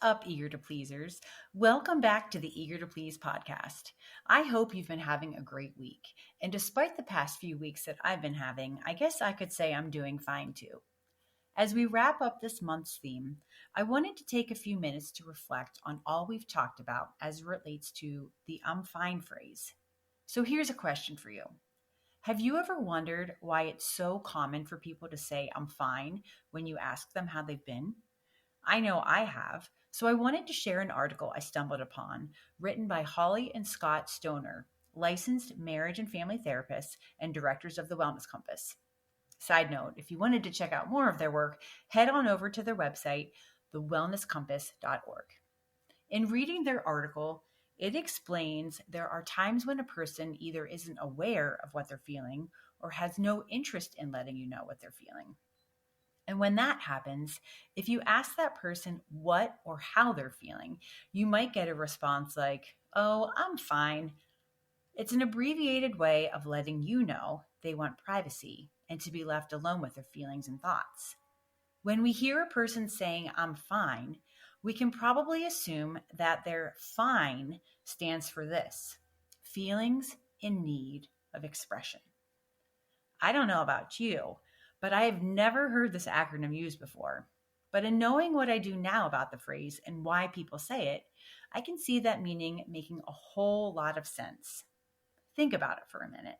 up, Eager to Pleasers? Welcome back to the Eager to Please podcast. I hope you've been having a great week. And despite the past few weeks that I've been having, I guess I could say I'm doing fine too. As we wrap up this month's theme, I wanted to take a few minutes to reflect on all we've talked about as it relates to the I'm fine phrase. So here's a question for you. Have you ever wondered why it's so common for people to say I'm fine when you ask them how they've been? I know I have, so I wanted to share an article I stumbled upon written by Holly and Scott Stoner, licensed marriage and family therapists and directors of the Wellness Compass. Side note, if you wanted to check out more of their work, head on over to their website, thewellnesscompass.org. In reading their article, it explains there are times when a person either isn't aware of what they're feeling or has no interest in letting you know what they're feeling. And when that happens, if you ask that person what or how they're feeling, you might get a response like, "Oh, I'm fine." It's an abbreviated way of letting you know they want privacy and to be left alone with their feelings and thoughts. When we hear a person saying, "I'm fine," we can probably assume that their fine stands for this: feelings in need of expression. I don't know about you, but I have never heard this acronym used before. But in knowing what I do now about the phrase and why people say it, I can see that meaning making a whole lot of sense. Think about it for a minute.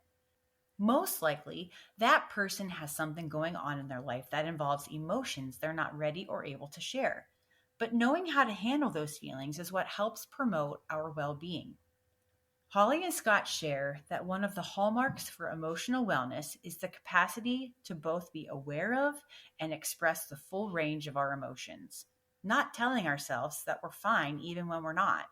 Most likely, that person has something going on in their life that involves emotions they're not ready or able to share. But knowing how to handle those feelings is what helps promote our well-being. Holly and Scott share that one of the hallmarks for emotional wellness is the capacity to both be aware of and express the full range of our emotions, not telling ourselves that we're fine even when we're not.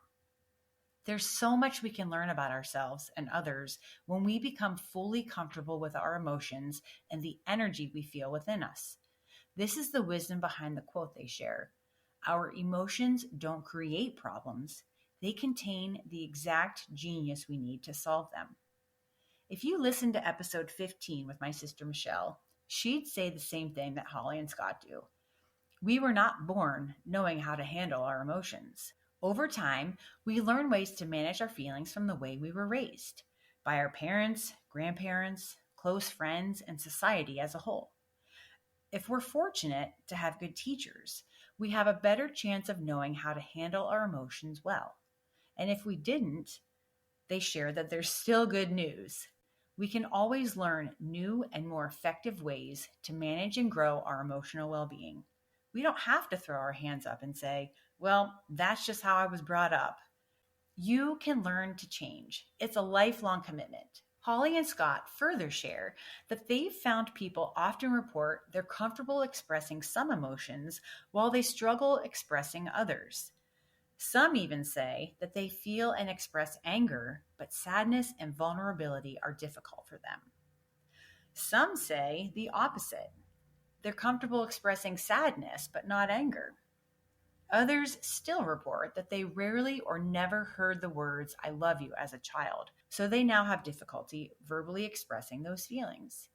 There's so much we can learn about ourselves and others when we become fully comfortable with our emotions and the energy we feel within us. This is the wisdom behind the quote they share. Our emotions don't create problems. They contain the exact genius we need to solve them. If you listen to episode 15 with my sister Michelle, she'd say the same thing that Holly and Scott do. We were not born knowing how to handle our emotions. Over time, we learn ways to manage our feelings from the way we were raised, by our parents, grandparents, close friends, and society as a whole. If we're fortunate to have good teachers, we have a better chance of knowing how to handle our emotions well. And if we didn't, they share that there's still good news. We can always learn new and more effective ways to manage and grow our emotional well-being. We don't have to throw our hands up and say, "Well, that's just how I was brought up." You can learn to change. It's a lifelong commitment. Holly and Scott further share that they've found people often report they're comfortable expressing some emotions while they struggle expressing others. Some even say that they feel and express anger, but sadness and vulnerability are difficult for them. Some say the opposite. They're comfortable expressing sadness, but not anger. Others still report that they rarely or never heard the words "I love you" as a child, so they now have difficulty verbally expressing those feelings.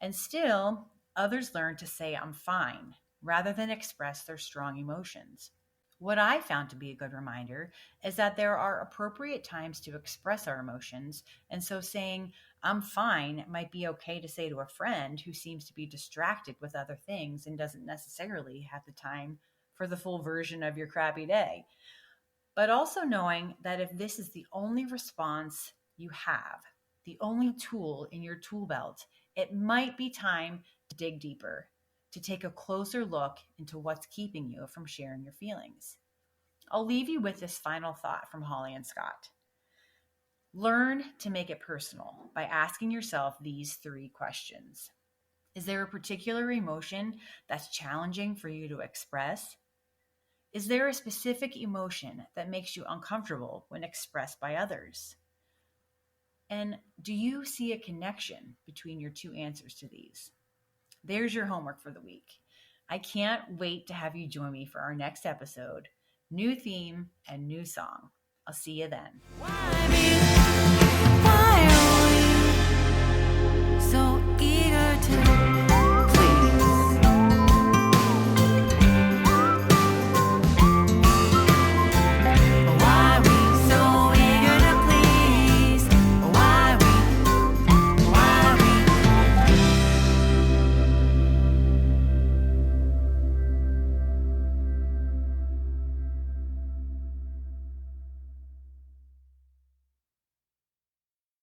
And still, others learn to say "I'm fine" rather than express their strong emotions. What I found to be a good reminder is that there are appropriate times to express our emotions, and so saying "I'm fine" might be okay to say to a friend who seems to be distracted with other things and doesn't necessarily have the time for the full version of your crappy day. But also knowing that if this is the only response you have, the only tool in your tool belt, it might be time to dig deeper, to take a closer look into what's keeping you from sharing your feelings. I'll leave you with this final thought from Holly and Scott. Learn to make it personal by asking yourself these 3 questions. Is there a particular emotion that's challenging for you to express? Is there a specific emotion that makes you uncomfortable when expressed by others? And do you see a connection between your 2 answers to these? There's your homework for the week. I can't wait to have you join me for our next episode. New theme and new song. I'll see you then.